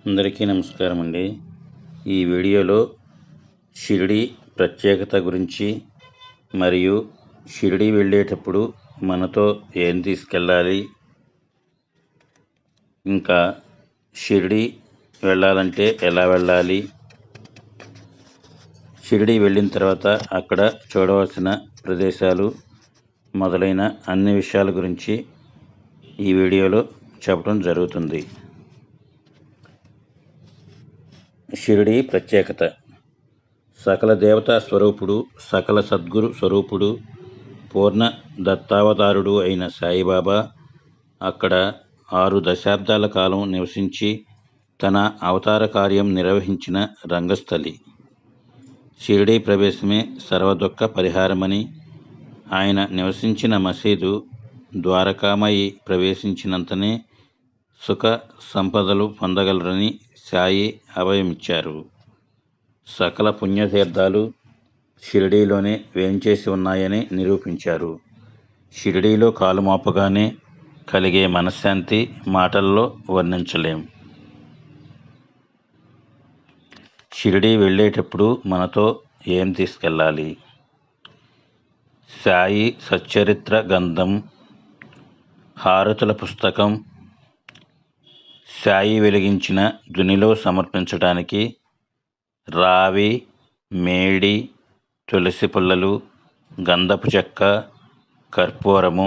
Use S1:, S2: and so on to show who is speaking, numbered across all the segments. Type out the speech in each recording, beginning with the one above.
S1: అందరికీ నమస్కారం అండి. ఈ వీడియోలో షిరిడి ప్రత్యేకత గురించి మరియు షిరిడి వెళ్ళేటప్పుడు మనతో ఏం తీసుకెళ్ళాలి, ఇంకా షిరిడి వెళ్ళాలంటే ఎలా వెళ్ళాలి, షిరిడి వెళ్ళిన తర్వాత అక్కడ చూడవలసిన ప్రదేశాలు మొదలైన అన్ని విషయాల గురించి ఈ వీడియోలో చెప్పడం జరుగుతుంది. షిరిడి ప్రత్యేకత: సకల దేవతా స్వరూపుడు, సకల సద్గురు స్వరూపుడు, పూర్ణ దత్తావతారుడు అయిన సాయిబాబా అక్కడ 6 దశాబ్దాల కాలం నివసించి తన అవతార కార్యం నిర్వహించిన రంగస్థలి. షిరిడి ప్రవేశమే సర్వదుఃఖ పరిహారమని, ఆయన నివసించిన మసీదు ద్వారకామాయి ప్రవేశించినంతనే సుఖ సంపదలు పొందగలరని సాయి అభయమిచ్చారు. సకల పుణ్యతీర్థాలు షిరిడీలోనే వేంచేసి ఉన్నాయని నిరూపించారు. షిరిడీలో కాలు మోపగానే కలిగే మనశ్శాంతి మాటల్లో వర్ణించలేం. షిరిడీ వెళ్ళేటప్పుడు మనతో ఏం తీసుకెళ్ళాలి? సాయి సచ్చరిత్ర గంధం, హారతుల పుస్తకం, సాయి వెలిగించిన దునిలో సమర్పించడానికి రావి, మేడి, తులసి పుల్లలు, గంధపు చెక్క, కర్పూరము,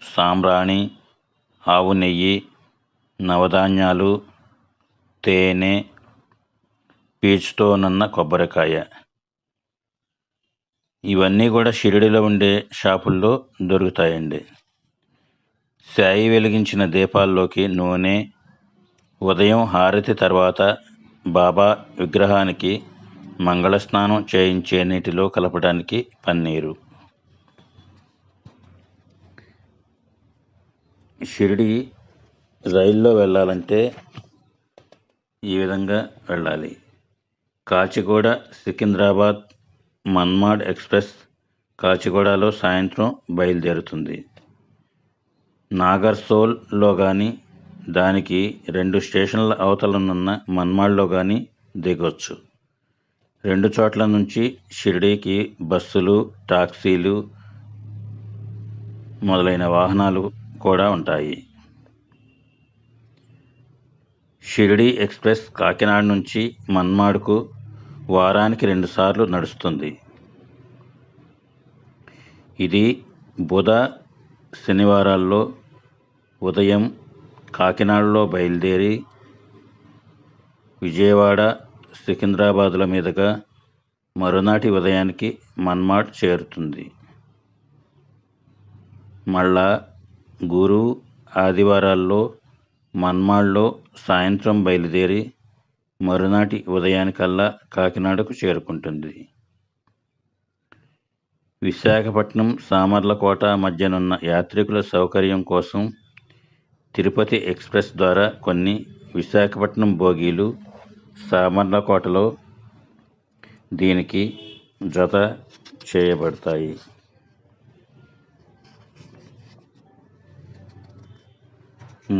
S1: సాంబ్రాణి, ఆవు నెయ్యి, నవధాన్యాలు, తేనె, పీచుతోనున్న కొబ్బరికాయ. ఇవన్నీ కూడా షిరిడిలో ఉండే షాపుల్లో దొరుకుతాయండి. సాయి వెలిగించిన దీపాల్లోకి నూనె, ఉదయం హారతి తర్వాత బాబా విగ్రహానికి మంగళస్నానం చేయించే నీటిలో కలపడానికి పన్నీరు. షిరిడి రైల్లో వెళ్ళాలంటే ఈ విధంగా వెళ్ళాలి. కాచిగూడ సికింద్రాబాద్ మన్మాడ్ ఎక్స్ప్రెస్ కాచిగూడలో సాయంత్రం బయలుదేరుతుంది. నాగర్సోల్లో కానీ, దానికి 2 స్టేషన్ల అవతలనున్న మన్మాడ్లో కానీ దిగొచ్చు. 2 చోట్ల నుంచి షిరిడీకి బస్సులు, టాక్సీలు మొదలైన వాహనాలు కూడా ఉంటాయి. షిరిడి ఎక్స్ప్రెస్ కాకినాడ నుంచి మన్మాడ్కు వారానికి 2 సార్లు నడుస్తుంది. ఇది బుధ, శనివారాల్లో ఉదయం కాకినాడలో బయలుదేరి విజయవాడ, సికింద్రాబాదుల మీదుగా మరునాటి ఉదయానికి మన్మాడ్ చేరుతుంది. మళ్ళా గురు, ఆదివారాల్లో మన్మాడ్లో సాయంత్రం బయలుదేరి మరునాటి ఉదయానికల్లా కాకినాడకు చేరుకుంటుంది. విశాఖపట్నం, సామర్లకోట మధ్యనున్న యాత్రికుల సౌకర్యం కోసం తిరుపతి ఎక్స్ప్రెస్ ద్వారా కొన్ని విశాఖపట్నం బోగీలు సామర్లకోటలో దీనికి జత చేయబడతాయి.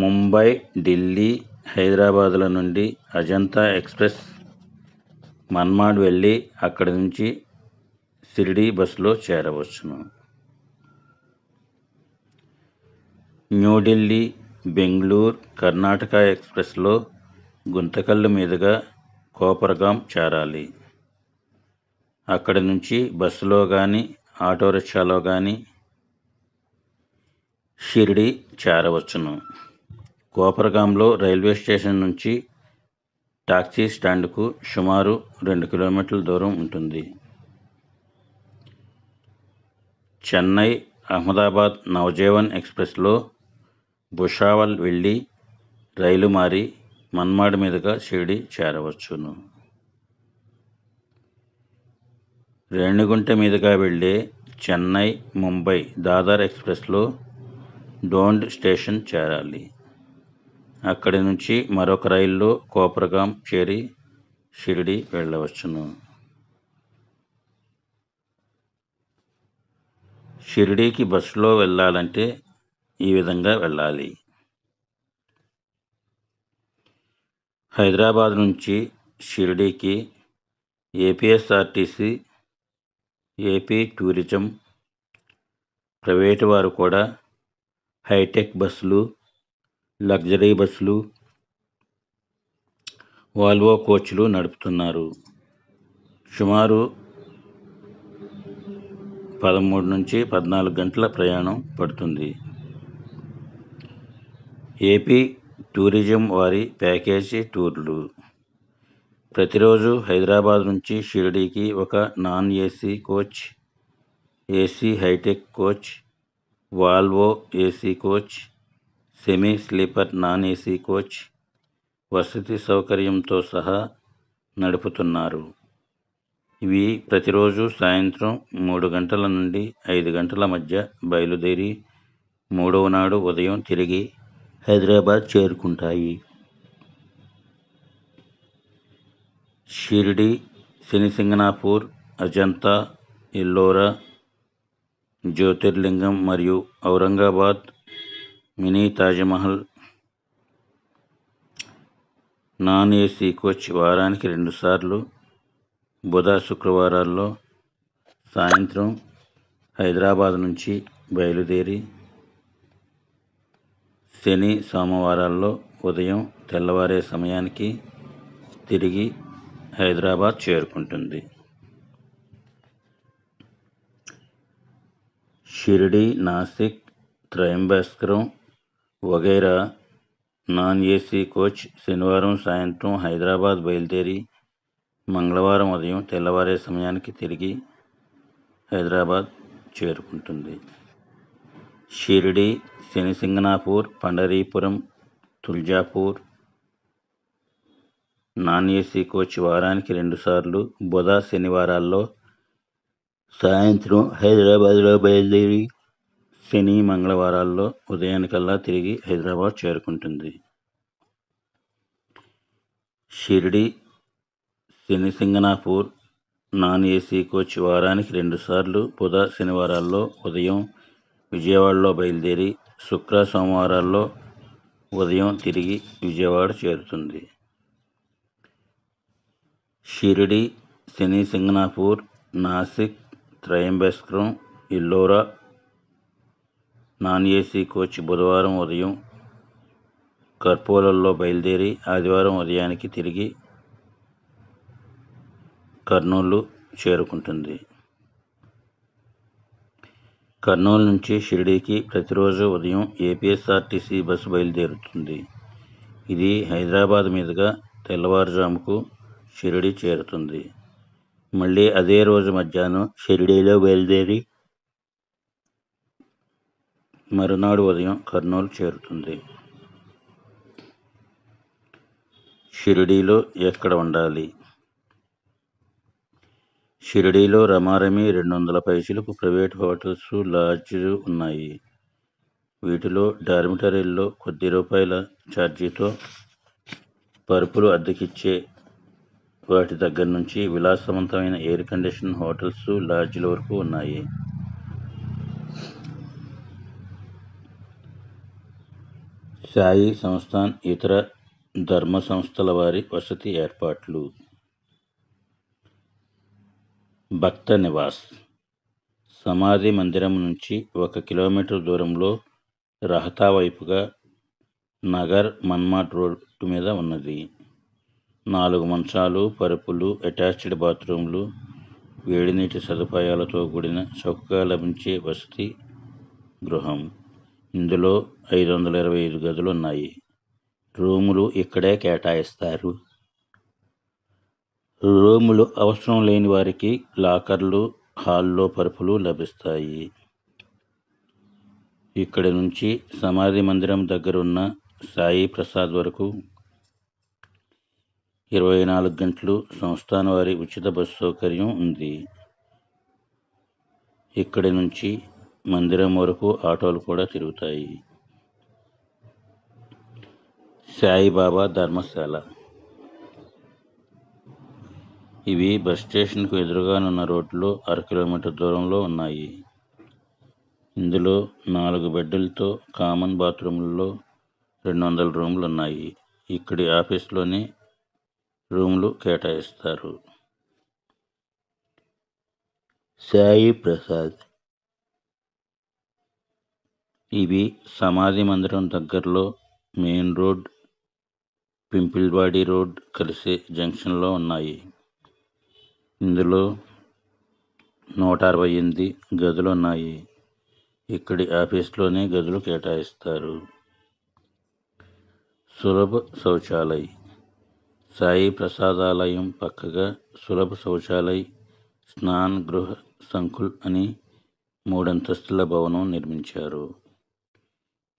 S1: ముంబై, ఢిల్లీ, హైదరాబాదుల నుండి అజంతా ఎక్స్ప్రెస్ మన్మాడ్ వెళ్ళి అక్కడి నుంచి షిరిడి బస్సులో చేరవచ్చును. న్యూఢిల్లీ, బెంగళూరు, కర్ణాటక ఎక్స్ప్రెస్లో గుంతకల్లు మీదుగా కోపర్గాం చేరాలి. అక్కడి నుంచి బస్సులో కానీ, ఆటోరిక్షాలో కానీ షిరిడి చేరవచ్చును. కోపర్గాంలో రైల్వే స్టేషన్ నుంచి టాక్సీ స్టాండ్కు సుమారు 2 కిలోమీటర్ల దూరం ఉంటుంది. చెన్నై, అహ్మదాబాద్ నవజీవన్ ఎక్స్ప్రెస్లో భుసావల్ వెళ్ళి రైలు మారి మన్మాడ్ మీదుగా షిరిడి చేరవచ్చును. రేణిగుంట మీదుగా వెళ్ళే చెన్నై, ముంబై దాదర్ ఎక్స్ప్రెస్లో డోండ్ స్టేషన్ చేరాలి. అక్కడి నుంచి మరొక రైల్లో కోపర్గాం చేరి షిరిడి వెళ్ళవచ్చును. షిరిడీకి బస్సులో వెళ్ళాలంటే ఈ విధంగా వెళ్ళాలి. హైదరాబాద్ నుంచి షిరిడీకి ఏపీఎస్ఆర్టీసీ, ఏపీ టూరిజం, ప్రైవేటు వారు కూడా హైటెక్ బస్సులు, లగ్జరీ బస్సులు, వాల్వో కోచ్లు నడుపుతున్నారు. సుమారు 13 నుంచి 14 గంటల ప్రయాణం పడుతుంది. ఏపీ టూరిజం వారి ప్యాకేజీ టూర్లు. ప్రతిరోజు హైదరాబాద్ నుంచి షిరిడీకి ఒక non AC coach, AC hi-tech coach, Volvo AC coach, semi sleeper non AC coach వసతి సౌకర్యంతో సహా నడుపుతున్నారు. ఇవి ప్రతిరోజు సాయంత్రం 3 గంటల నుండి 5 గంటల మధ్య బయలుదేరి 3వ నాడు ఉదయం తిరిగి హైదరాబాద్ చేరుకుంటాయి. షిరిడి, శనిసింగనాపూర్, అజంతా, ఎల్లోరా, జ్యోతిర్లింగం మరియు Aurangabad mini Taj Mahal non AC coach వారానికి 2 సార్లు బుధ శుక్రవారాల్లో సాయంత్రం హైదరాబాద్ నుంచి బయలుదేరి శని సోమవారాల్లో ఉదయం తెల్లవారే సమయానికి తిరిగి హైదరాబాద్ చేరుకుంటుంది. షిరిడి, నాసిక్, త్రయంబకేశ్వరం వగైరా నాన్ ఏసీ కోచ్ శనివారం సాయంత్రం హైదరాబాద్ బయలుదేరి మంగళవారం ఉదయం తెల్లవారే సమయానికి తిరిగి హైదరాబాద్ చేరుకుంటుంది. Shirdi, Shani Shingnapur, Pandharipuram, Tuljapur non AC coach వారానికి 2 సార్లు బుధ శనివారాల్లో సాయంత్రం హైదరాబాద్లో బయలుదేరి శని మంగళవారాల్లో ఉదయానికల్లా తిరిగి హైదరాబాద్ చేరుకుంటుంది. Shirdi, Shani Shingnapur non AC coach వారానికి 2 సార్లు బుధ శనివారాల్లో ఉదయం విజయవాడలో బయలుదేరి శుక్ర సోమవారాల్లో ఉదయం తిరిగి విజయవాడ చేరుతుంది. షిరిడి, శనిసింగనాపూర్, నాసిక్, త్రయంబకేశ్వరం, ఎల్లోరా నాన్ ఏసీ కోచ్ బుధవారం ఉదయం కర్పూలలో బయలుదేరి ఆదివారం ఉదయానికి తిరిగి కర్నూలు చేరుకుంటుంది. కర్నూలు నుంచి షిరిడీకి ప్రతిరోజు ఉదయం ఏపీఎస్ఆర్టీసీ బస్సు బయలుదేరుతుంది. ఇది హైదరాబాద్ మీదుగా తెల్లవారుజాముకు షిరిడీ చేరుతుంది. మళ్ళీ అదే రోజు మధ్యాహ్నం షిరిడీలో బయలుదేరి మరునాడు ఉదయం కర్నూలు చేరుతుంది. షిరిడీలో ఎక్కడ ఉండాలి? షిరిడీలో రమారమి 200 పైసలకు ప్రైవేట్ హోటల్స్, లాడ్జ్లు ఉన్నాయి. వీటిలో డార్మిటరీల్లో కొద్ది రూపాయల ఛార్జీతో పరుపులు అద్దెకిచ్చే వాటి దగ్గర నుంచి విలాసవంతమైన ఎయిర్ కండిషన్ హోటల్స్, లాడ్జ్ల వరకు ఉన్నాయి. సాయి సంస్థాన్ ఇతర ధర్మ సంస్థల వారి వసతి ఏర్పాట్లు. భక్త నివాస్ సమాధి మందిరం నుంచి 1 కిలోమీటర్ దూరంలో రహతా వైపుగా నగర్ మన్మాడ్ రోడ్డు మీద ఉన్నది. 4 మంచాలు, పరుపులు, అటాచ్డ్ బాత్రూంలు, వేడినీటి సదుపాయాలతో కూడిన చౌకగా లభించే వసతి గృహం. ఇందులో 525 గదులున్నాయి. రూములు ఇక్కడే కేటాయిస్తారు. రూములు అవసరం లేని వారికి లాకర్లు, హాల్లో పరుపులు లభిస్తాయి. ఇక్కడి నుంచి సమాధి మందిరం దగ్గరున్న సాయి ప్రసాద్ వరకు 24 గంటలు సంస్థాన వారి ఉచిత బస్సు సౌకర్యం ఉంది. ఇక్కడి నుంచి మందిరం వరకు ఆటోలు కూడా తిరుగుతాయి. సాయిబాబా ధర్మశాల. ఇవి బస్ స్టేషన్కు ఎదురుగానున్న రోడ్లో 1/2 కిలోమీటర్ దూరంలో ఉన్నాయి. ఇందులో 4 బెడ్లతో కామన్ బాత్రూములలో 200 రూములు ఉన్నాయి. ఇక్కడి ఆఫీసులోనే రూమ్లు కేటాయిస్తారు. సాయి ప్రసాద్. ఇవి సమాధి మందిరం దగ్గరలో మెయిన్ రోడ్, పింపిల్వాడి రోడ్ కలిసే జంక్షన్లో ఉన్నాయి. ఇందులో 168 గదులున్నాయి. ఇక్కడి ఆఫీస్లోనే గదులు కేటాయిస్తారు. సులభ శౌచాలయ్. సాయి ప్రసాదాలయం పక్కగా సులభ శౌచాలయ్, స్నాన్ గృహ సంకుల్ అని 3 అంతస్తుల భవనం నిర్మించారు.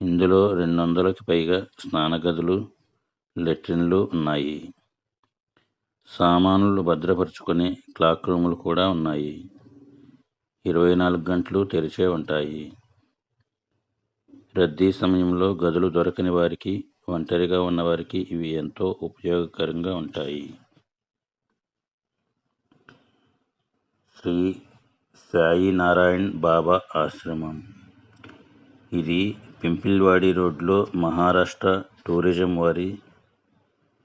S1: ఇందులో 200కి పైగా స్నాన గదులు, లెట్రిన్లు ఉన్నాయి. సామానులు భద్రపరుచుకునే క్లాక్ రూములు కూడా ఉన్నాయి. 24 గంటలు తెరిచే ఉంటాయి. రద్దీ సమయంలో గదులు దొరకని వారికి, ఒంటరిగా ఉన్నవారికి ఇవి ఎంతో ఉపయోగకరంగా ఉంటాయి. శ్రీ సాయి నారాయణ్ బాబా ఆశ్రమం. ఇది పింపిల్వాడి రోడ్లో మహారాష్ట్ర టూరిజం వారి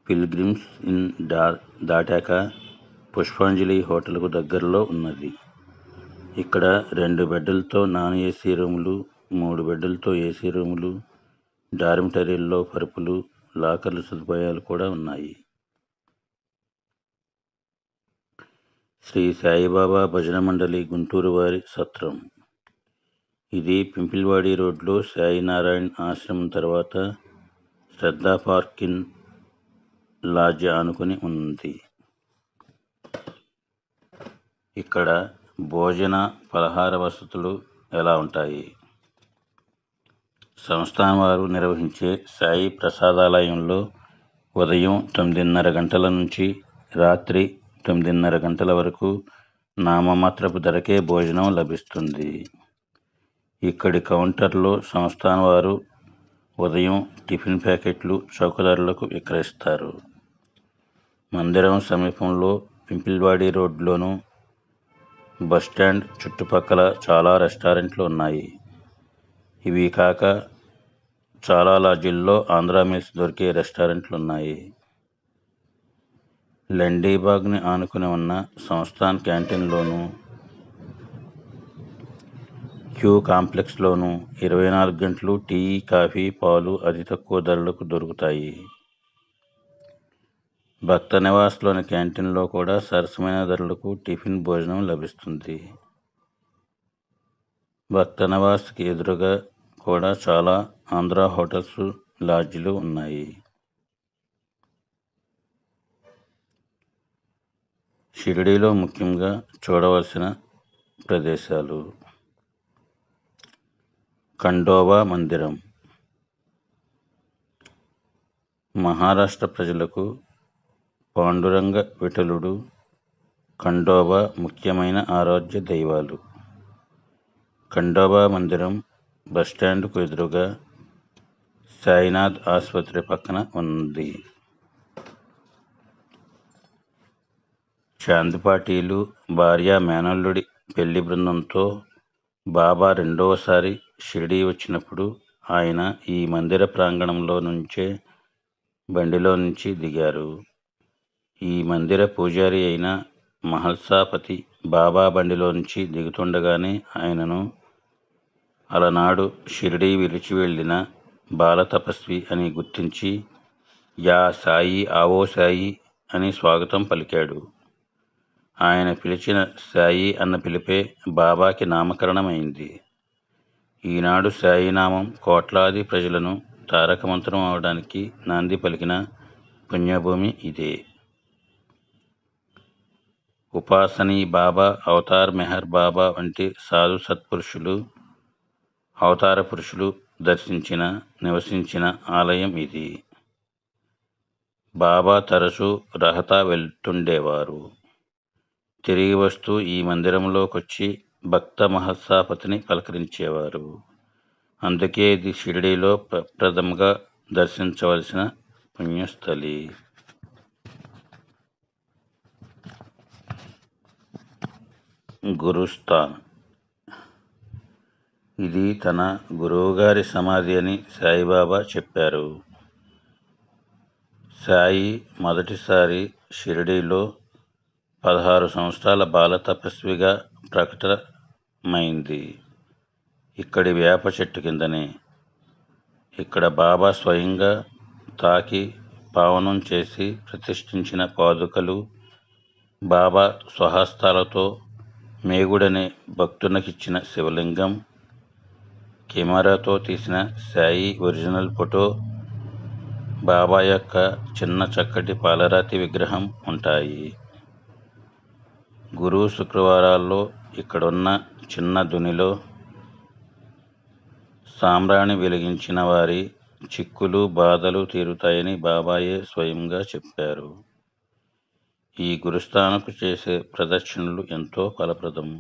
S1: పిల్గ్రిమ్స్ ఇన్ దాటాక పుష్పాంజలి హోటల్కు దగ్గరలో ఉన్నది. ఇక్కడ 2 బెడ్లతో నాన్ ఏసీ రూములు, 3 బెడ్లతో ఏసీ రూములు, డార్మిటరీల్లో పరుపులు, లాకర్ల సదుపాయాలు కూడా ఉన్నాయి. శ్రీ సాయిబాబా భజన మండలి గుంటూరు వారి సత్రం. ఇది పింపిల్వాడి రోడ్లో సాయినారాయణ్ ఆశ్రమం తర్వాత శ్రద్ధా పార్క్ ఇన్ లాడ్జ్ ఆనుకుని ఉంది. ఇక్కడ భోజన పలహార వసతులు ఎలా ఉంటాయి? సంస్థానం వారు నిర్వహించే సాయి ప్రసాదాలయంలో ఉదయం 9:30 గంటల నుంచి రాత్రి 9:30 గంటల వరకు నామమాత్రపు ధరకే భోజనం లభిస్తుంది. ఇక్కడి కౌంటర్లో సంస్థానం వారు ఉదయం టిఫిన్ ప్యాకెట్లు చౌక ధరలకు విక్రయిస్తారు. మందిరం సమీపంలో పింపిల్వాడి రోడ్లోను, బస్టాండ్ చుట్టుపక్కల చాలా రెస్టారెంట్లు ఉన్నాయి. ఇవి కాక చాలా లాడ్జీల్లో ఆంధ్రా మీల్స్ దొరికే రెస్టారెంట్లున్నాయి. లెండీబాగ్ని ఆనుకుని ఉన్న సంస్థాన్ క్యాంటీన్లోను, క్యూ కాంప్లెక్స్లోను 24 గంటలు టీ, కాఫీ, పాలు అతి తక్కువ ధరలకు దొరుకుతాయి. భక్త నివాస్లోని క్యాంటీన్లో కూడా సరసమైన ధరలకు టిఫిన్ భోజనం లభిస్తుంది. భక్త నివాస్కి ఎదురుగా కూడా చాలా ఆంధ్రా హోటల్స్, లాడ్జీలు ఉన్నాయి. షిరిడీలో ముఖ్యంగా చూడవలసిన ప్రదేశాలు. ఖండోబా మందిరం. మహారాష్ట్ర ప్రజలకు పాండురంగ విఠలుడు, ఖండోబా ముఖ్యమైన ఆరాధ్య దైవాలు. ఖండోబా మందిరం బస్టాండ్కు ఎదురుగా సాయినాథ్ ఆసుపత్రి పక్కన ఉంది. చాంద్ పాటీలు భార్య మేనల్లుడి పెళ్లి బృందంతో బాబా రెండవసారి షిరిడీ వచ్చినప్పుడు ఆయన ఈ మందిర ప్రాంగణంలో నుంచే బండిలో నుంచి దిగారు. ఈ మందిర పూజారి అయిన మహల్సాపతి బాబా బండిలో నుంచి దిగుతుండగానే ఆయనను అలనాడు షిరిడీ విడిచి వెళ్ళిన బాల తపస్వి అని గుర్తించి యా సాయి ఆవో సాయి అని స్వాగతం పలికాడు. ఆయన పిలిచిన సాయి అన్న పిలిపే బాబాకి నామకరణమైంది. ఈనాడు సాయినామం కోట్లాది ప్రజలను తారక మంత్రం అవడానికి నాంది పలికిన పుణ్యభూమి ఇదే. ఉపాసనీ బాబా, అవతార్ మెహర్ బాబా వంటి సాధు సత్పురుషులు, అవతార పురుషులు నివసించిన ఆలయం ఇది. బాబా తరచూ రహతా వెళ్తుండేవారు. తిరిగి వస్తూ ఈ మందిరంలోకొచ్చి భక్త మహల్సాపతిని పలకరించేవారు. అందుకే ఇది షిరిడీలో ప్రథమంగా దర్శించవలసిన పుణ్యస్థలి. గురుస్థాన్. ఇది తన గురువుగారి సమాధి అని సాయిబాబా చెప్పారు. సాయి మొదటిసారి షిరిడీలో 16 సంవత్సరాల బాల తపస్విగా ప్రకటమైంది. ఇక్కడి వేప చెట్టు కిందనే. ఇక్కడ బాబా స్వయంగా తాకి పావనం చేసి ప్రతిష్ఠించిన పాదుకలు, బాబా స్వహస్తాలతో మేగుడనే భక్తునకిచ్చిన శివలింగం, కెమెరాతో తీసిన సాయి ఒరిజినల్ ఫోటో, బాబా యొక్క చిన్న చక్కటి పాలరాతి విగ్రహం ఉంటాయి. గురు శుక్రవారాల్లో ఇక్కడున్న చిన్న దునిలో సాంబ్రాణి వెలిగించిన వారి చిక్కులు బాధలు తీరుతాయని బాబాయే స్వయంగా చెప్పారు. ఈ గురుస్థానకు చేసే ప్రదక్షిణలు ఎంతో ఫలప్రదము.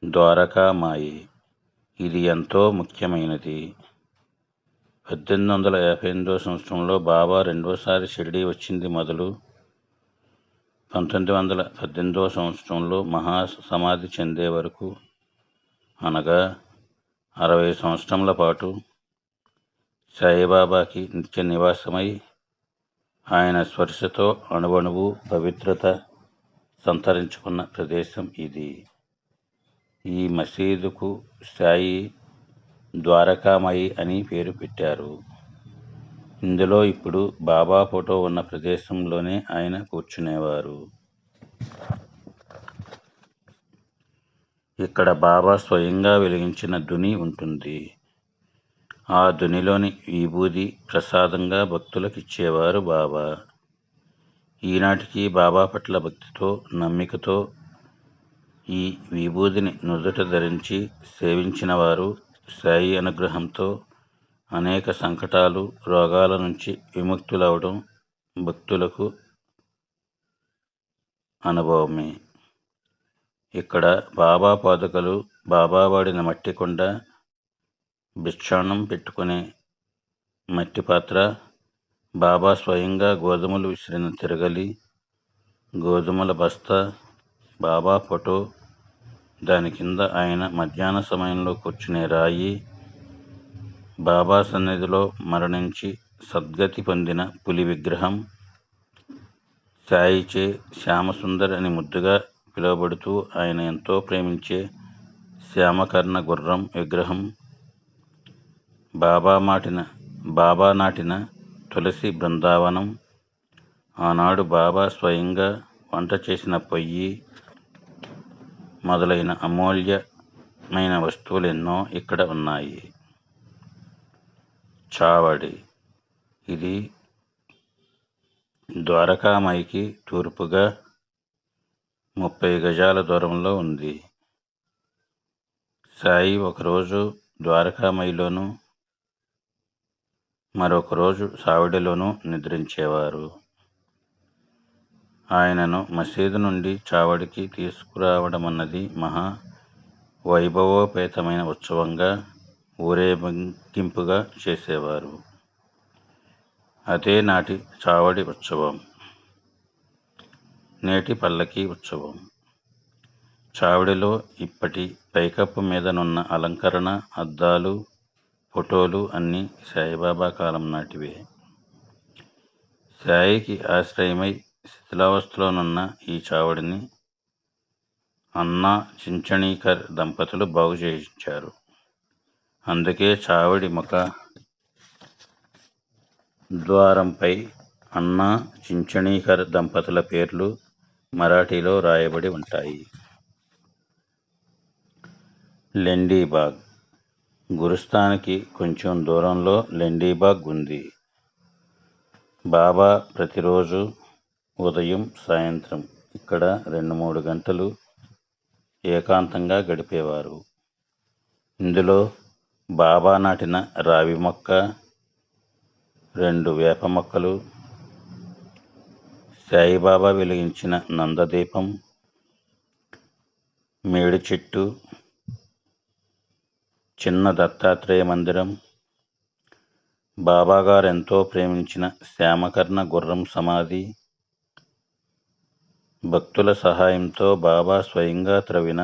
S1: ద్వారకామాయి ఇది ఎంతో ముఖ్యమైనది. 1858 సంవత్సరంలో బాబా రెండోసారి షిరిడీ వచ్చింది మొదలు 1918 సంవత్సరంలో మహాసమాధి చెందే వరకు, అనగా 60 సంవత్సరముల పాటు సాయిబాబాకి నిత్య నివాసమై ఆయన స్పర్శతో అణువణువు పవిత్రత సంతరించుకున్న ప్రదేశం ఇది. ఈ మసీదుకు సాయి ద్వారకామాయి అని పేరు పెట్టారు. ఇందులో ఇప్పుడు బాబా ఫోటో ఉన్న ప్రదేశంలోనే ఆయన కూర్చునేవారు. ఇక్కడ బాబా స్వయంగా వెలిగించిన దుని ఉంటుంది. ఆ దునిలోని విభూది ప్రసాదంగా భక్తులకు ఇచ్చేవారు బాబా. ఈనాటికి బాబా పట్ల భక్తితో, నమ్మికతో ఈ విభూదిని నుదుట ధరించి సేవించిన వారు సాయి అనుగ్రహంతో అనేక సంకటాలు, రోగాల నుంచి విముక్తులవడం భక్తులకు అనుభవమే. ఇక్కడ బాబా పాదుకలు, బాబా వాడిన మట్టి కొండ, భిక్షాణం పెట్టుకునే మట్టి పాత్ర, బాబా స్వయంగా గోధుమలు విసిరిన తిరగలి, గోధుమల బస్తా, బాబా ఫోటో, దాని కింద ఆయన మధ్యాహ్న సమయంలో కూర్చునే రాయి, బాబా సన్నిధిలో మరణించి సద్గతి పొందిన పులి విగ్రహం, సాయిచే శ్యామసుందర్ అని ముద్దుగా పిలువబడుతూ ఆయన ఎంతో ప్రేమించే శ్యామకర్ణ గుర్రం విగ్రహం, బాబా నాటిన తులసి బృందావనం, ఆనాడు బాబా స్వయంగా వంట చేసిన పొయ్యి మొదలైన అమూల్యమైన వస్తువులెన్నో ఇక్కడ ఉన్నాయి. చావడి ఇది ద్వారకామాయికి తూర్పుగా 30 గజాల దూరంలో ఉంది. సాయి ఒకరోజు ద్వారకామాయిలోనూ మరొక రోజు చావడిలోనూ నిద్రించేవారు. ఆయనను మసీదు నుండి చావడికి తీసుకురావడమన్నది మహా వైభవోపేతమైన ఉత్సవంగా, ఊరేగింపుగా చేసేవారు. అదే నాటి చావడి ఉత్సవం, నేటి పల్లకీ ఉత్సవం. చావడిలో ఇప్పటి పైకప్పు మీదనున్న అలంకరణ, అద్దాలు, ఫోటోలు అన్నీ సాయిబాబా కాలం నాటివే. సాయికి ఆశ్రయమై శిథిలావస్థలోనున్న ఈ చావడిని అన్నా చించణీకర్ దంపతులు బాగు చేయించారు. అందుకే చావడి ముఖ ద్వారంపై అన్నా చించణీకర్ దంపతుల పేర్లు మరాఠీలో రాయబడి ఉంటాయి. లెండీబాగ్ గురుస్థానికి కొంచెం దూరంలో లెండీబాగ్ ఉంది. బాబా ప్రతిరోజు ఉదయం, సాయంత్రం ఇక్కడ 2-3 గంటలు ఏకాంతంగా గడిపేవారు. ఇందులో బాబా నాటిన రావి మొక్క, 2 వేప మొక్కలు, సాయిబాబా వెలిగించిన నందదీపం, మేడి చెట్టు, చిన్న దత్తాత్రేయ మందిరం, బాబాగారు ఎంతో ప్రేమించిన శ్యామకర్ణ గుర్రం సమాధి, భక్తుల సహాయంతో బాబా స్వయంగా త్రవ్విన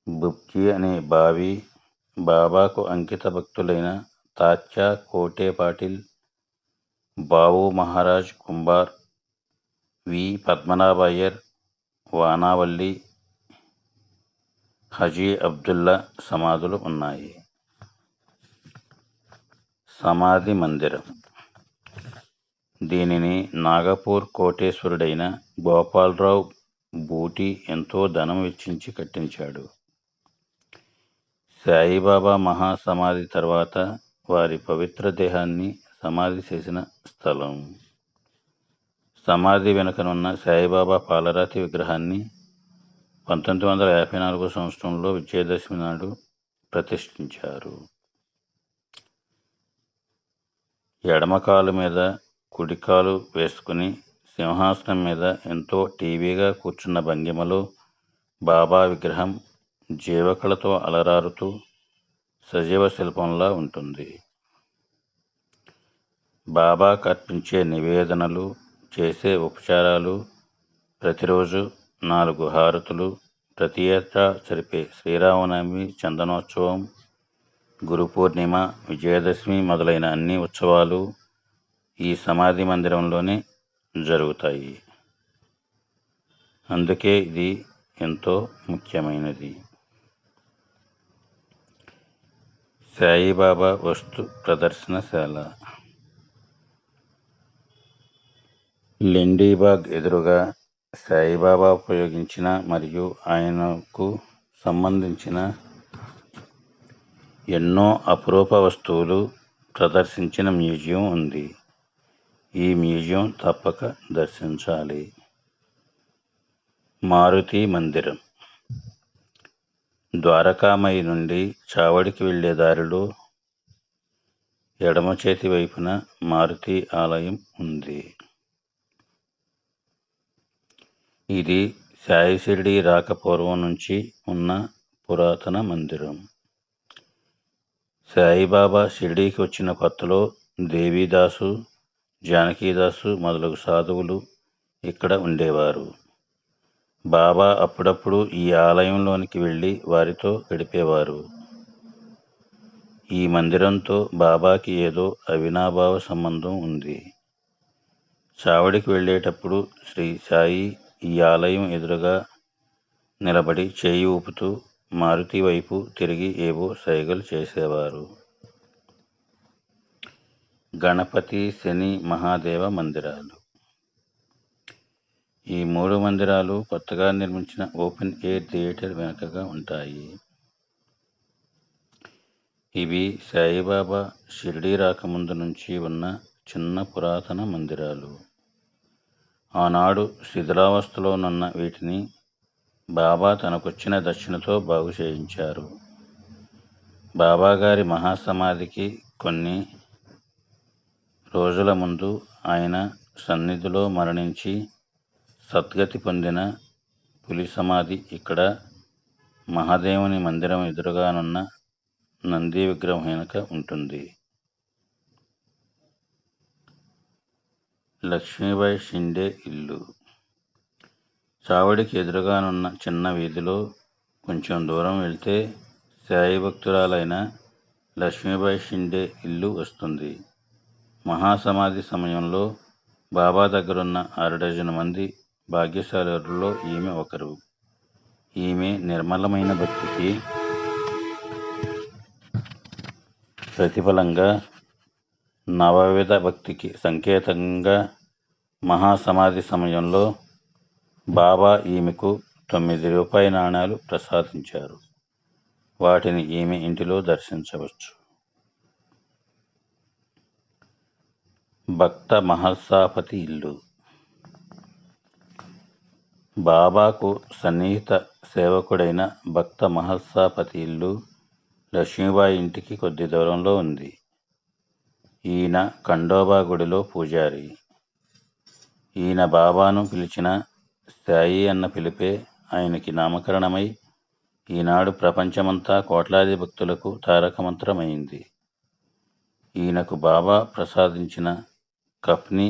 S1: బుబ్కి అనే బావి, బాబాకు అంకిత భక్తులైన తాత్యా కోటే పాటిల్, బావు మహారాజ్ కుంబార్, వి పద్మనాభ అయ్యర్, వానావల్లి, హజీ అబ్దుల్లా సమాధులు ఉన్నాయి. సమాధి మందిరం. దీనిని నాగపూర్ కోటేశ్వరుడైన గోపాలరావు బూటి ఎంతో ధనం వెచ్చించి కట్టించాడు. సాయిబాబా మహాసమాధి తర్వాత వారి పవిత్ర దేహాన్ని సమాధి చేసిన స్థలం. సమాధి వెనుకనున్న సాయిబాబా పాలరాతి విగ్రహాన్ని 1954 సంవత్సరంలో విజయదశమి నాడు ప్రతిష్ఠించారు. ఎడమకాలు మీద కుడికాలు వేసుకుని సింహాసనం మీద ఎంతో టీవీగా కూర్చున్న భంగిమలో బాబా విగ్రహం జీవకళతో అలరారుతూ సజీవ శిల్పంలా ఉంటుంది. బాబాకు అర్పించే నివేదనలు, చేసే ఉపచారాలు, ప్రతిరోజు 4 హారతులు, ప్రతి ఏటా జరిపే శ్రీరామనవమి, చందనోత్సవం, గురు పూర్ణిమ, విజయదశమి మొదలైన అన్ని ఉత్సవాలు ఈ సమాధి మందిరంలోనే జరుగుతాయి. అందుకే ఇది ఎంతో ముఖ్యమైనది. సాయిబాబా వస్తు ప్రదర్శనశాల. లెండీబాగ్ ఎదురుగా సాయిబాబా ఉపయోగించిన మరియు ఆయనకు సంబంధించిన ఎన్నో అపురూప వస్తువులు ప్రదర్శించిన మ్యూజియం ఉంది. ఈ మ్యూజియం తప్పక దర్శించాలి. మారుతి మందిరం. ద్వారకామయి నుండి చావడికి వెళ్లే దారిలో ఎడమ చేతి వైపున మారుతి ఆలయం ఉంది. ఇది సాయి షిరిడి రాకపూర్వం నుంచి ఉన్న పురాతన మందిరం. సాయిబాబా షిరిడీకి వచ్చిన కొత్తలో దేవీదాసు, జానకీదాసు మొదలగు సాధువులు ఇక్కడ ఉండేవారు. బాబా అప్పుడప్పుడు ఈ ఆలయంలోనికి వెళ్ళి వారితో గడిపేవారు. ఈ మందిరంతో బాబాకి ఏదో అవినాభావ సంబంధం ఉంది. చావడికి వెళ్ళేటప్పుడు శ్రీ సాయి ఈ ఆలయం ఎదురుగా నిలబడి చేయి ఊపుతూ మారుతి వైపు తిరిగి ఏవో సైగలు చేసేవారు. గణపతి, శని, మహాదేవ మందిరాలు. ఈ 3 మందిరాలు కొత్తగా నిర్మించిన ఓపెన్ ఎయిర్ థియేటర్ వెనుకగా ఉంటాయి. ఇవి సాయిబాబా షిరిడీ రాకముందు నుంచి ఉన్న చిన్న పురాతన మందిరాలు. ఆనాడు శిథిలావస్థలోనున్న వీటిని బాబా తనకొచ్చిన దక్షిణతో బాగు చేయించారు. బాబాగారి మహాసమాధికి కొన్ని రోజుల ముందు ఆయన సన్నిధిలో మరణించి సద్గతి పొందిన పులి సమాధి ఇక్కడ మహాదేవుని మందిరం ఎదురుగానున్న నంది విగ్రహం వెనుక ఉంటుంది. లక్ష్మీబాయి షిండే ఇల్లు. చావడికి ఎదురుగానున్న చిన్న వీధిలో కొంచెం దూరం వెళ్తే సాయి భక్తురాలైన లక్ష్మీబాయి షిండే ఇల్లు వస్తుంది. మహాసమాధి సమయంలో బాబా దగ్గరున్న 6 డజను మంది భాగ్యశాలులలో ఈమె ఒకరు. ఈమె నిర్మలమైన భక్తికి ప్రతిఫలంగా, నవవిధ భక్తికి సంకేతంగా మహాసమాధి సమయంలో బాబా ఈమెకు 9 రూపాయి నాణేలు ప్రసాదించారు. వాటిని ఈమె ఇంటిలో దర్శించవచ్చు. భక్త మహల్సాపతి ఇల్లు. బాబాకు సన్నిహిత సేవకుడైన భక్త మహల్సాపతి ఇల్లు లక్ష్మీబాయి ఇంటికి కొద్ది దూరంలో ఉంది. ఈయన ఖండోబా గుడిలో పూజారి. ఈయన బాబాను పిలిచిన సాయి అన్న పిలిపే ఆయనకి నామకరణమై ఈనాడు ప్రపంచమంతా కోట్లాది భక్తులకు తారకమంత్రమైంది. ఈయనకు బాబా ప్రసాదించిన కఫ్ని,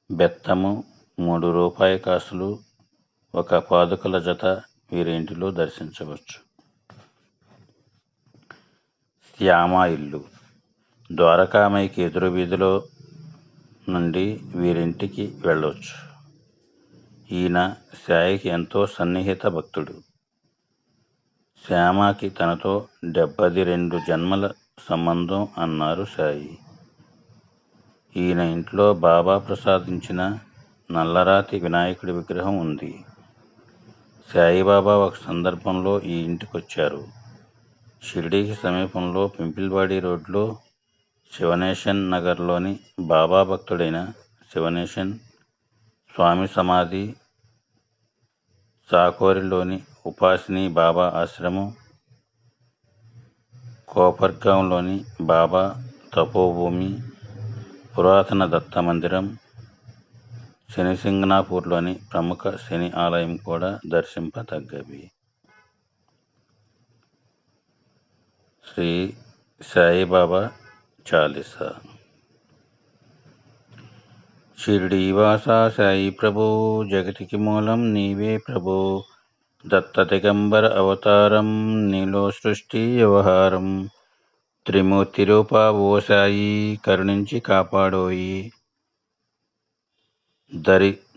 S1: బెత్తము, 3 రూపాయి కాసులు, 1 పాదుకల జత వీరి ఇంటిలో దర్శించవచ్చు. యామ ఇల్లు. ద్వారకామాయికి ఎదురు వీధిలో నుండి వీరింటికి వెళ్ళొచ్చు. ఈయన సాయికి ఎంతో సన్నిహిత భక్తుడు. శ్యామకి తనతో 72 జన్మల సంబంధం అన్నారు సాయి. ఈయన ఇంట్లో బాబా ప్రసాదించిన నల్లరాతి వినాయకుడి విగ్రహం ఉంది. సాయిబాబా ఒక సందర్భంలో ఈ ఇంటికొచ్చారు. షిరిడీకి సమీపంలో పింపిల్వాడి రోడ్లో శివనేశన్ నగర్లోని బాబా భక్తుడైన శివనేశన్ స్వామి సమాధి, సాకోరిలోని ఉపాసిని బాబా ఆశ్రమం, కోపర్గాంలోని బాబా తపోభూమి, పురాతన దత్త మందిరం, శనిసింగనాపూర్లోని ప్రముఖ శని ఆలయం కూడా దర్శింపదగ్గవి. శ్రీ సాయిబాబా చాలీసా. షిరిడీవాసా సాయి ప్రభో, జగతికి మూలం నీవే ప్రభో, దత్త దిగంబర అవతారం, నీలో సృష్టి వ్యవహారం, త్రిమూర్తి రూపా ఓ సాయి, కరుణించి కాపాడోయి,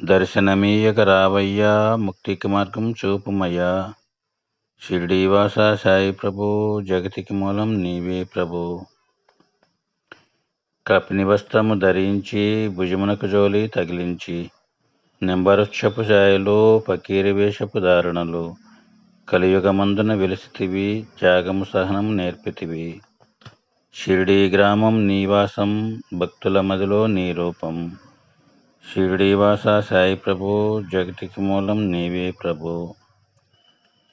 S1: దర్శనమీయక రావయ్యా, ముక్తికి మార్గం చూపుమయ్యా. షిరిడీవాసా సాయి ప్రభో, జగతికి మూలం నీవే ప్రభో. కపిని వస్త్రము ధరించి, భుజమునకు జోలి తగిలించి, నింబవృక్షపు ఛాయలో ఫకీరి వేషపు ధారణలు, కలియుగమందున వెలిసితివి, త్యాగము సహనము నేర్పితివి. షిరిడీ గ్రామం నీవాసం, భక్తుల మదిలో నీ రూపం. షిరిడీవాసా సాయి ప్రభో, జగతికి మూలం నీవే ప్రభో.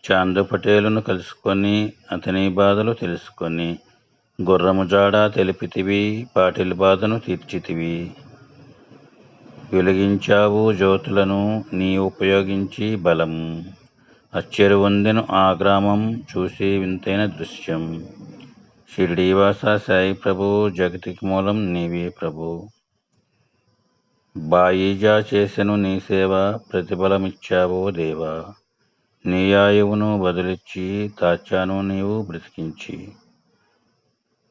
S1: చాందు పటేలును కలుసుకొని, అతని బాధలు తెలుసుకొని, గుర్రము జాడ తెలిపితివి, పాటిల్ బాధను తీర్చితివి. వెలిగించావు జ్యోతులను నీ ఉపయోగించి బలం, అచ్చెరు వందెను ఆ గ్రామం చూసి వింతైన దృశ్యం. షిరిడీవాసా సాయి ప్రభో, జగతికి మూలం నీవే ప్రభో. బాయిజా చేసెను నీ సేవ, ప్రతిఫలమిచ్చావో దేవా, నీ ఆయువును బదులిచ్చి, తాచాను నీవు బ్రతికించి.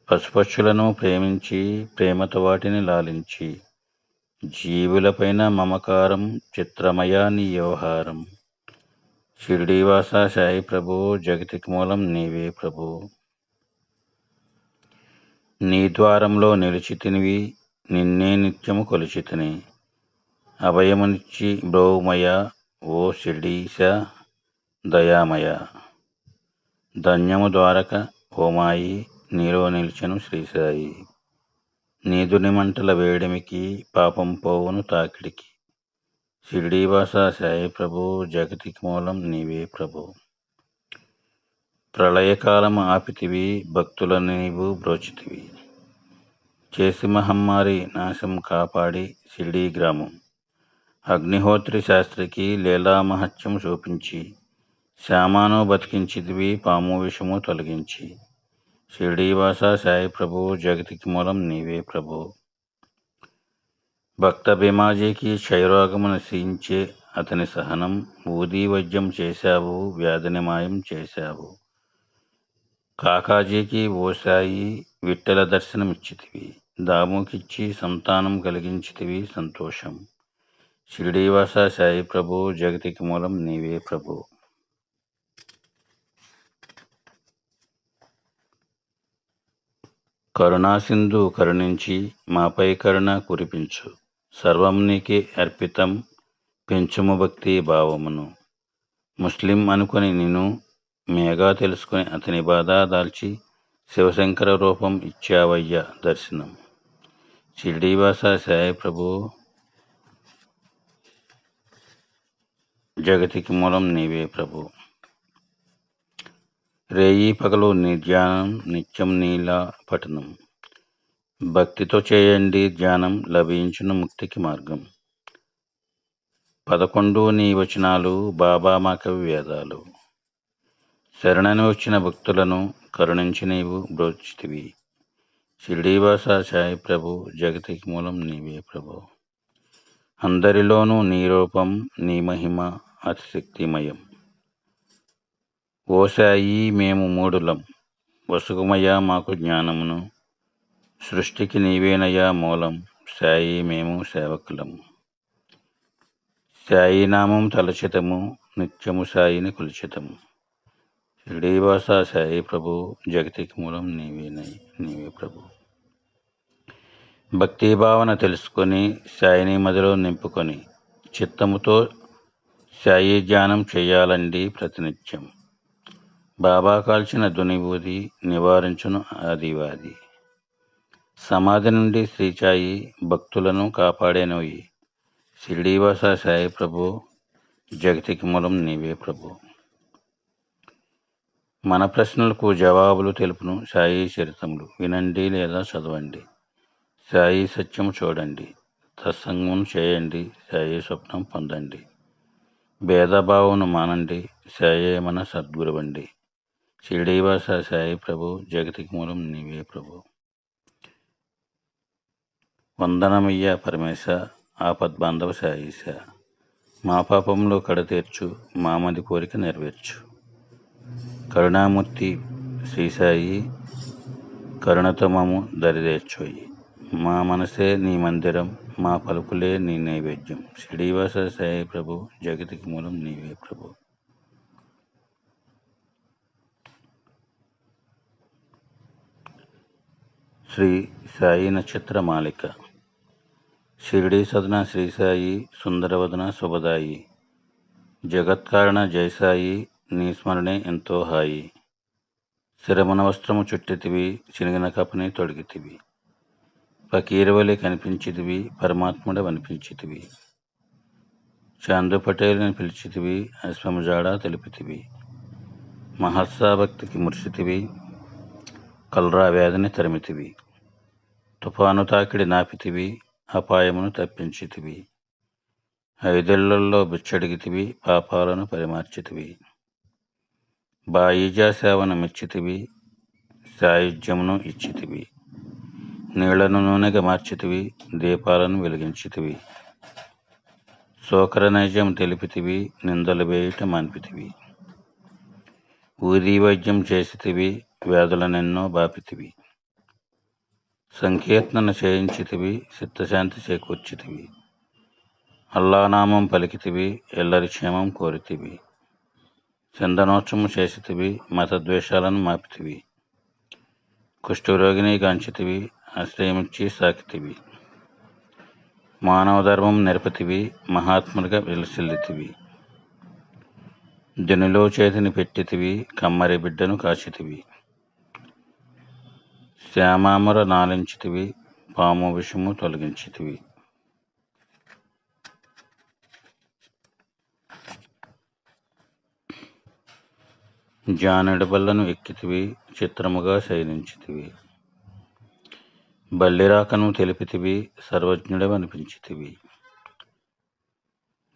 S1: పశుపక్షులను ప్రేమించి, ప్రేమతో వాటిని లాలించి, జీవులపైన మమకారం, చిత్రమయా నీ వ్యవహారం. షిరిడీవాసా సాయి ప్రభో, జగతికి మూలం నీవే ప్రభో. నీ ద్వారంలో నిలిచితినివి, నిన్నే నిత్యము కొలిచితిని, అభయమునిచ్చి బ్రోవుమయ ఓ షిరిడీశ దయామయ. ధన్యము ద్వారక ఓమాయి, నీలో నిలిచెను శ్రీసాయి, నీదుని మంటల వేడిమికి, పాపం పోవును తాకిడికి. షిరిడీవాసా సాయి ప్రభో, జగతికి మూలం నీవే ప్రభో. ప్రళయకాలము ఆపితివి, భక్తులను నీవు బ్రోచితివి, చేసి మహమ్మారి నాశం కాపాడి షిరిడీ గ్రామం. అగ్నిహోత్రి శాస్త్రికి లీలా మహత్యం చూపించి, శ్యామాను బతికించితివి, పాము విషము తొలగించి. షిరిడీవాసా సాయి ప్రభో, జగతికి మూలం నీవే ప్రభో. భక్త భీమాజీకి క్షయరోగము నశించే అతని సహనం, ఊదీ వైద్యం చేశావు, వ్యాధిని మాయం చేశావు. కాకాజీకి ఓ సాయి విట్టల దర్శనమిచ్చితివి, దాముకిచ్చి సంతానం కలిగించితివి సంతోషం. షిరిడీవాసా సాయి ప్రభో, జగతికి మూలం నీవే ప్రభో. కరుణాసింధు కరుణించి, మాపై కరుణ కురిపించు, సర్వం నీకే అర్పితం, పెంచుము భక్తి భావమును. ముస్లిం అనుకొని నిన్ను మేఘా తెలుసుకొని, అతని బాధ దాల్చి, శివశంకర రూపం ఇచ్చావయ్య దర్శనం. షిరిడీవాసా సాయి ప్రభో, జగతికి మూలం నీవే ప్రభో. రేయి పగలు నీ ధ్యానం, నిత్యం నీలా పఠనం, భక్తితో చేయండి ధ్యానం, లభించును ముక్తికి మార్గం. 11 నీ వచనాలు, బాబా మాకవి వేదాలు, శరణని వచ్చిన భక్తులను కరుణించి నీవు బ్రోచితివి. షిరిడీవాసా సాయి ప్రభో, జగతికి మూలం నీవే ప్రభో. అందరిలోనూ నీ రూపం, నీ మహిమ అతి శక్తిమయం. ఓ సాయి మేము మూడులం, వసుగుమయ్యా మాకు జ్ఞానమును, సృష్టికి నీవేనయ్యా మూలం. సాయి మేము సేవకులము, సాయి నామం తలచితము, నిత్యము సాయిని కొలిచితము. షిరిడీవాస సాయి ప్రభు, జగతికి మూలం నీవే ప్రభు. భక్తి భావన తెలుసుకొని సాయిని మదిలో నింపుకొని చిత్తముతో సాయి ధ్యానం చేయాలండి ప్రతినిత్యం. బాబా కాల్చిన దునిబూది నివారించును ఆదివాది. సమాధి నుండి శ్రీచాయి భక్తులను కాపాడేనోయి. షిరిడీవాస సాయి ప్రభు, జగతికి మూలం నీవే ప్రభు. మన ప్రశ్నలకు జవాబులు తెలుపును సాయి చరితములు. వినండి లేదా చదవండి, సాయి సత్యం చూడండి. సత్సంగం చేయండి, సాయి స్వప్నం పొందండి. భేదభావను మానండి, సాయే మన సద్గురువండి. షిరిడీవాస సాయి ప్రభు, జగతికి మూలం నీవే ప్రభు. వందనమయ్య పరమేశ, ఆపద్బాంధవ సాయిశ. మా పాపంలో కడతీర్చు, మామది కోరిక నెరవేర్చు. కరుణామూర్తి శ్రీసాయి, కరుణతో మము దరిదేర్చోయి. మా మనసే నీ మందిరం, మా పలుకులే నీ నైవేద్యం. షిరిడీవాస సాయి ప్రభు, జగతికి మూలం నీవే ప్రభు. శ్రీ సాయి నక్షత్ర మాలిక. షిరిడీ సదన శ్రీ సాయి, సుందరవదన శుభదాయి. జగత్కారణ జయసాయి, నీ స్మరణే ఎంతో హాయి. శిరమున వస్త్రము చుట్టితివి, చినిగిన కపని తొడిగితివి. ఫకీరవలి కనిపించితివి, పరమాత్ముడవనిపించితివి. చాందు పటేలుని పిలిచితివి, అశ్వముజాడ తెలిపితివి. మహత్సాభక్తికి మురిసితివి, కల్రా వ్యాధిని తరిమితివి. తుఫాను తాకిడి నాపితివి, అపాయమును తప్పించితివి. 5 ఏళ్లలో బిచ్చడిగితివి, పాపాలను పరిమార్చితివి. బాయిజా సేవను మెచ్చితివి, సాయుధ్యమును ఇచ్చితివి. నీళ్లను నూనెగా మార్చితివి, దీపాలను వెలిగించితివి. శోకర నైజం తెలిపితివి, నిందలు వేయుట మాన్పితివి. ఊదీ వైద్యం చేసితివి, వ్యాధులనెన్నో బాపితివి. సంకీర్తన చేయించితివి, చిత్తశాంతి చేకూర్చితివి. అల్లానామం పలికితివి, ఎల్లరి క్షేమం కోరితివి. చందనోత్సవము చేసితివి, మతద్వేషాలను మాపితివి. కుష్ఠరోగిని గాంచితివి, ఆశ్రయమిచ్చి సాకితివి. మానవ ధర్మం నెరపతివి, మహాత్ములుగా విలసిల్లితివి. జనులో చేతిని పెట్టితివి, కమ్మరి బిడ్డను కాచితివి. శ్యామామర నాలించితివి, పాము విషము తొలగించితివి. జానెడు బల్లను ఎక్కితివి, చిత్రముగా శయనించితివి. బల్లిరాకను తెలిపితివి, సర్వజ్ఞుడవనిపించితివి.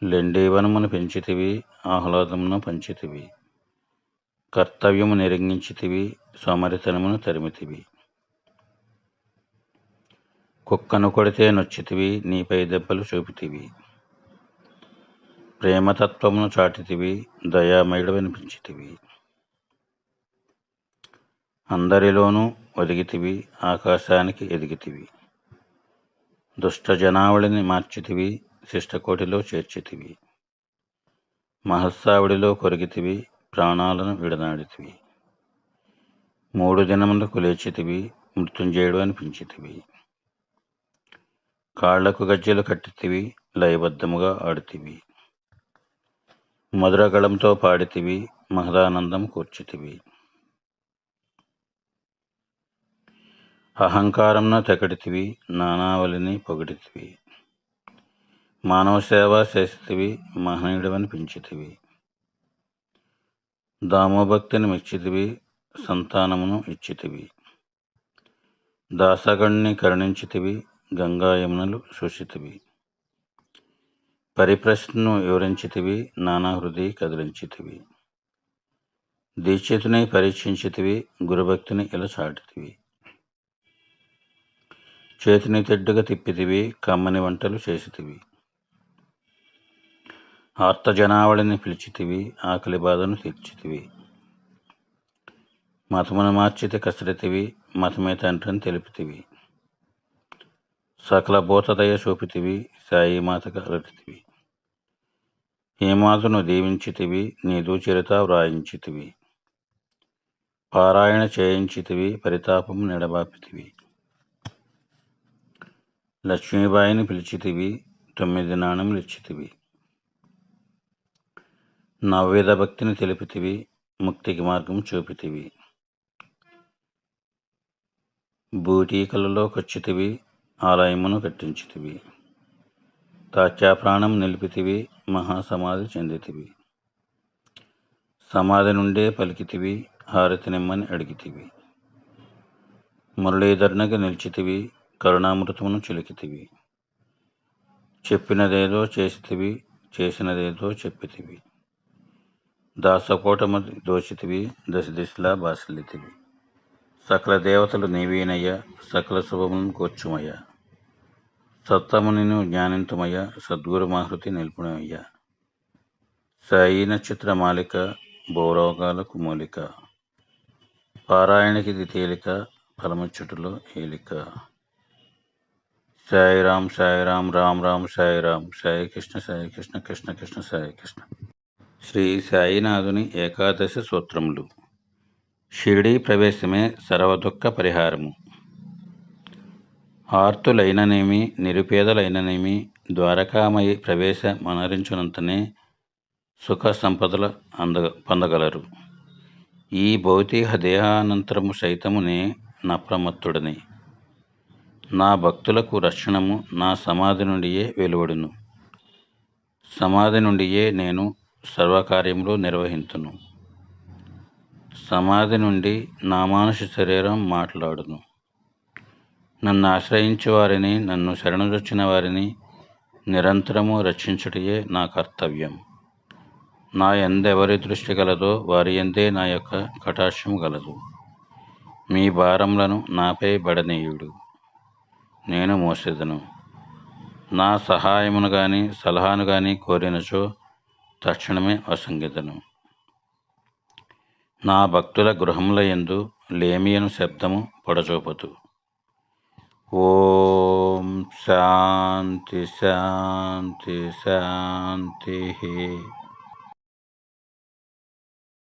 S1: లెండీవనమును పెంచితివి, ఆహ్లాదమును పంచితివి. కర్తవ్యము నిరంగించితివి, సోమరితనమును తరిమితివి. కుక్కను కొడితే నొచ్చితివి, నీపై దెబ్బలు చూపితివి. ప్రేమతత్వమును చాటితివి, దయామయుడవనిపించితివి. అందరిలోనూ ఒదిగితివి, ఆకాశానికి ఎదిగితివి. దుష్ట జనావళిని మార్చితివి, శిష్టకోటిలో చేర్చితివి. మహస్సావుడిలో కొరిగితివి, ప్రాణాలను విడనాడితివి. 3 దినములకు లేచితివి, మృత్యుంజయుడు అనిపించితివి. కాళ్లకు గజ్జెలు కట్టితివి, లయబద్ధముగా ఆడితివి. మధురగళంతో పాడితివి, మహదానందం కూర్చితివి. అహంకారంను తెకడితివి, నానావలిని పొగిడితివి. మానవ సేవ చేసితివి, మహనీయుడవనిపించితివి. దామోభక్తిని మెచ్చితివి, సంతానమును ఇచ్చితివి. దాసగణ్ణి కరుణించితివి, గంగా యమునలు సూచితివి. పరిప్రశ్నను వివరించితివి, నానా హృదయ కదిలించితివి. దీక్షితుని పరీక్షించితివి, గురుభక్తిని ఇలా చాటితివి. చేతిని తెడ్డుగా తిప్పితివి, కమ్మని వంటలు చేసితివి. ఆర్తజనావళిని పిలిచితివి, ఆకలి బాధను తీర్చితివి. మతమును మార్చితి కసరతివి, మతమే తండ్రిని తెలిపితివి. సకల భూతదయ చూపితివి, సాయి మాతగా అలటితివి. హేమాతును దీవించితివి, నీదు చరిత వ్రాయించితివి. పారాయణ చేయించితివి, పరితాపము నెడబాపితివి. లక్ష్మీబాయిని పిలిచితివి, 9 నాణములు ఇచ్చితివి. నవ్విధ భక్తిని తెలిపితివి, ముక్తికి మార్గం చూపితివి. బూటీకలలో కొచ్చితివి, ఆలయమును కట్టించితివి. తాత్యా ప్రాణం నిలిపితివి, మహాసమాధి చెందితివి. సమాధి నుండే పలికితివి, హారతి నిమ్మని అడిగితివి. మురళీధరునిగా నిలిచితివి, కరుణామృతమును చిలికితివి. చెప్పినదేదో చేసితివి, చేసినదేదో చెప్పితివి. దాసకోటమది దోచితివి, దశ దిశలా బాసిల్లితివి. సకల దేవతలు నీవేనయ్య, సకల శుభములను కూర్చుమయ్య. సత్తముని జ్ఞానింతుమయ్య, సద్గురు మాహృతి నిల్పుణమయ్య. సాయి నక్షత్ర మాలిక, భోరోగాలకు మూలిక. పారాయణకిది తేలిక, ఫలముచ్చుటలో ఏలిక. సాయిరాం సాయిరాం రామ్ రామ్ సాయిరాం. సాయి కృష్ణ కృష్ణ కృష్ణ సాయి కృష్ణ. శ్రీ సాయినాథుని ఏకాదశ సూత్రములు. షిరిడీ ప్రవేశమే సర్వదుఃఖ పరిహారము. ఆర్తులైననేమి, నిరుపేదలైననేమి ద్వారకామయి ప్రవేశ మనరించినంతనే సుఖ సంపదలు పొందగలరు. ఈ భౌతిక దేహానంతరము సైతమునే నప్రమత్తుడని. నా భక్తులకు రక్షణము నా సమాధి నుండియే వెలువడును. సమాధి నుండియే నేను సర్వకార్యములు నిర్వహింతును. సమాధి నుండి నా మానుష శరీరం మాట్లాడును. నన్ను ఆశ్రయించే వారిని, నన్ను శరణుజొచ్చిన వారిని నిరంతరము రక్షించుటయే నా కర్తవ్యం. నా ఎందెవరి దృష్టి గలదో వారి ఎందే నా యొక్క కటాక్షము గలదు. మీ భారములను నాపై బడనీయుడు, నేను మోసెదను. నా సహాయమును గాని సలహాను గాని కోరినచో తక్షణమే వసంగెదను. నా భక్తుల గృహముల యందు లేమియను శబ్దము పొడచూపదు. ఓం శాంతి శాంతి శాంతి.